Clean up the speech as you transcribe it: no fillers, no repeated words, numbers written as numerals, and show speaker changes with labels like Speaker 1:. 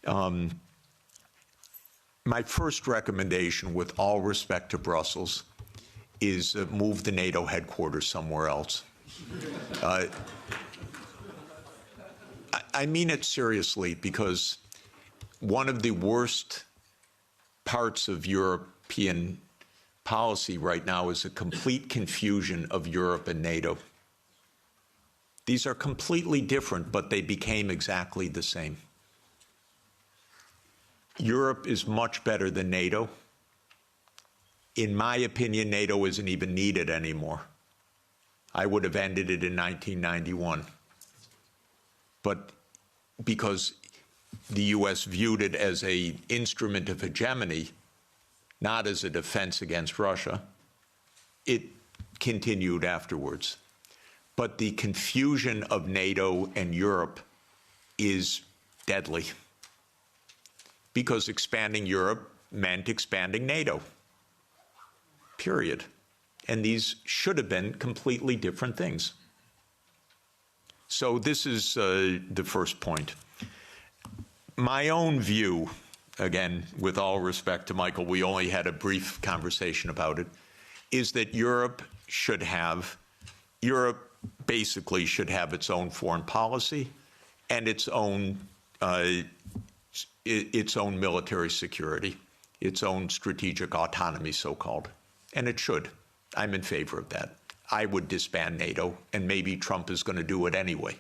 Speaker 1: view. My first recommendation, with all respect to Brussels, is move the NATO headquarters somewhere else. I mean it seriously, because one of the worst parts of European policy right now is a complete confusion of Europe and NATO. These are completely different, but they became exactly the same. Europe is much better than NATO. In my opinion, NATO isn't even needed anymore. I would have ended it in 1991. But because the US viewed it as an instrument of hegemony, not as a defense against Russia, it continued afterwards. But the confusion of NATO and Europe is deadly, because expanding Europe meant expanding NATO, period. And these should have been completely different things. So this is the first point. My own view, again, with all respect to Michael, we only had a brief conversation about it, is that Europe basically should have its own foreign policy and its own military security, its own strategic autonomy, so-called. And it should. I'm in favor of that. I would disband NATO, and maybe Trump is going to do it anyway.